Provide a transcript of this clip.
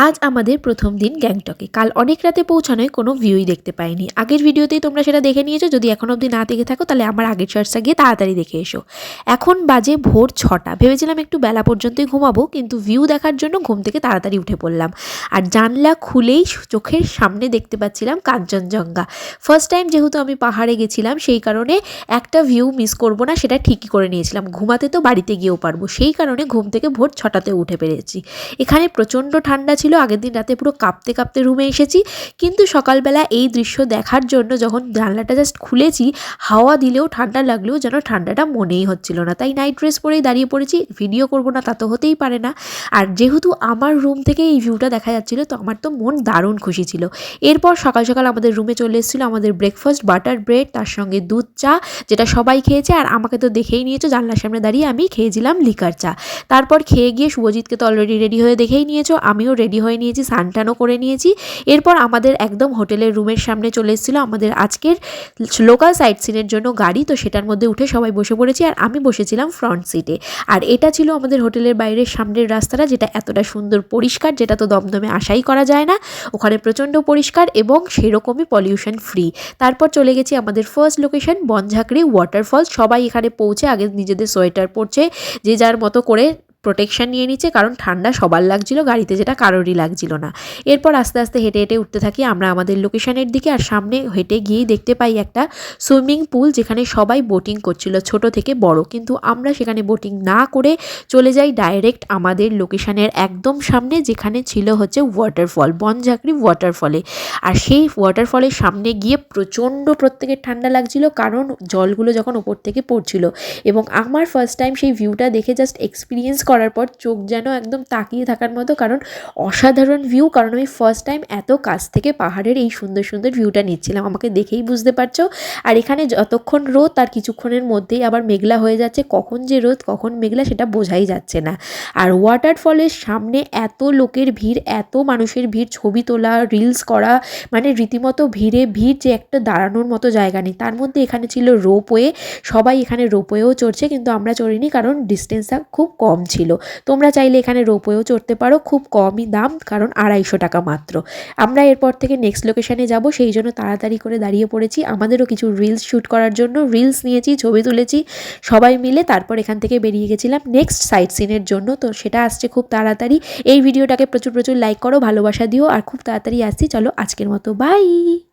আজ আমাদের প্রথম দিন গ্যাংটকে। কাল অনেক রাতে পৌঁছানোয় কোনো ভিউই দেখতে পাইনি। আগের ভিডিওতেই তোমরা সেটা দেখে নিয়েছো। যদি এখন অবধি না দেখে থাকো তাহলে আমার আগের শর্টসটা গিয়ে তাড়াতাড়ি দেখে এসো। এখন বাজে ভোর 6টা। ভেবেছিলাম একটু বেলা পর্যন্তই ঘুমাবো, কিন্তু ভিউ দেখার জন্য ঘুম থেকে তাড়াতাড়ি উঠে পড়লাম। আর জানলা খুলেই চোখের সামনে দেখতে পাচ্ছিলাম কাঞ্চনজঙ্ঘা। ফার্স্ট টাইম যেহেতু আমি পাহাড়ে গেছিলাম, সেই কারণে একটা ভিউ মিস করবো না সেটা ঠিকই করে নিয়েছিলাম। ঘুমাতে তো বাড়িতে গিয়েও পারবো, সেই কারণে ঘুম থেকে ভোর 6টাতে উঠে পেরেছি। এখানে প্রচণ্ড ঠান্ডা ছিল। আগের দিন রাতে পুরো কাঁপতে কাঁপতে রুমে এসেছি, কিন্তু সকালবেলা এই দৃশ্য দেখার জন্য যখন জানলাটা জাস্ট খুলেছি, হাওয়া দিলেও ঠান্ডা লাগলেও যেন ঠান্ডাটা মনেই হচ্ছিল না। তাই নাইট ড্রেস পরেই দাঁড়িয়ে পড়েছি। ভিডিও করবো না তা তো হতেই পারে না। আর যেহেতু আমার রুম থেকে এই ভিউটা দেখা যাচ্ছিল, তো আমার তো মন দারুণ খুশি ছিল। এরপর সকাল সকাল আমাদের রুমে চলে এসেছিলো আমাদের ব্রেকফাস্ট, বাটার ব্রেড, তার সঙ্গে দুধ চা, যেটা সবাই খেয়েছে। আর আমাকে তো দেখেই নিয়েছো, জানলার সামনে দাঁড়িয়ে আমি খেয়েছিলাম লিকার চা। তারপর খেয়ে গিয়ে শুভজিৎকে তো অলরেডি রেডি হয়ে দেখেই নিয়েছো, আমিও রেডি হয়ে নিয়েছি, স্নান-টানও করে নিয়েছি। এরপর আমাদের একদম হোটেলের রুমের সামনে চলে এসেছিলো আমাদের আজকের লোকাল সাইট সিনের জন্য গাড়ি। তো সেটার মধ্যে উঠে সবাই বসে পড়েছি, আর আমি বসেছিলাম ফ্রন্ট সিটে। আর এটা ছিল আমাদের হোটেলের বাইরের সামনের রাস্তাটা, যেটা এতটা সুন্দর পরিষ্কার, যেটা তো দমদমে আশাই করা যায় না। ওখানে প্রচণ্ড পরিষ্কার এবং সেরকমই পলিউশন ফ্রি। তারপর চলে গেছি আমাদের ফার্স্ট লোকেশন বনঝাঁকড়ি ওয়াটারফল। সবাই এখানে পৌঁছে আগে নিজেদের সোয়েটার পরছে, যে যার মতো করে প্রোটেকশান নিয়ে নিচ্ছে, কারণ ঠান্ডা সবার লাগছিল, গাড়িতে যেটা কারোরই লাগছিল না। এরপর আস্তে আস্তে হেঁটে হেঁটে উঠতে থাকি আমরা আমাদের লোকেশনের দিকে। আর সামনে হেঁটে গিয়েই দেখতে পাই একটা সুইমিং পুল, যেখানে সবাই বোটিং করছিল, ছোট থেকে বড়। কিন্তু আমরা সেখানে বোটিং না করে চলে যাই ডাইরেক্ট আমাদের লোকেশনের একদম সামনে, যেখানে ছিল হচ্ছে ওয়াটারফল, বনঝাঁকড়ি ওয়াটারফলে। আর সেই ওয়াটারফলের সামনে গিয়ে প্রচণ্ড প্রত্যেকের ঠান্ডা লাগছিল, কারণ জলগুলো যখন ওপর থেকে পড়ছিল। এবং আমার ফার্স্ট টাইম সেই ভিউটা দেখে জাস্ট এক্সপিরিয়েন্স করার পর চোখ যেন একদম তাকিয়ে থাকার মতো, কারণ অসাধারণ ভিউ। কারণ আমি ফার্স্ট টাইম এত কাছ থেকে পাহাড়ের এই সুন্দর সুন্দর ভিউটা নিচ্ছিলাম, আমাকে দেখেই বুঝতে পারছো। আর এখানে যতক্ষণ রোদ, তার কিছুক্ষণের মধ্যেই আবার মেঘলা হয়ে যাচ্ছে। কখন যে রোদ কখন মেঘলা সেটা বোঝাই যাচ্ছে না। আর ওয়াটারফলের সামনে এত লোকের ভিড়, এত মানুষের ভিড়, ছবি তোলা, রিলস করা, মানে রীতিমতো ভিড়ে ভিড়, যে একটা দাঁড়ানোর মতো জায়গা নেই। তার মধ্যে এখানে ছিল রোপওয়ে, সবাই এখানে রোপওয়েও চড়ছে, কিন্তু আমরা চড়িনি কারণ ডিস্টেন্সটা খুব কম ছিল। তোমরা চাইলে এখানে রোপওয়েও চড়তে পারো, খুব কমই দাম, কারণ 250 টাকা মাত্র। আমরা এরপর থেকে নেক্সট লোকেশানে যাব, সেই জন্য তাড়াতাড়ি করে দাঁড়িয়ে পড়েছি। আমাদেরও কিছু রিলস শ্যুট করার জন্য, রিলস নিয়েছি, ছবি তুলেছি সবাই মিলে। তারপর এখান থেকে বেরিয়ে গেছিলাম নেক্সট সাইট সিনের জন্য। তো সেটা আসছে খুব তাড়াতাড়ি। এই ভিডিওটাকে প্রচুর প্রচুর লাইক করো, ভালোবাসা দিও, আর খুব তাড়াতাড়ি আসছি। চলো আজকের মতো বাই।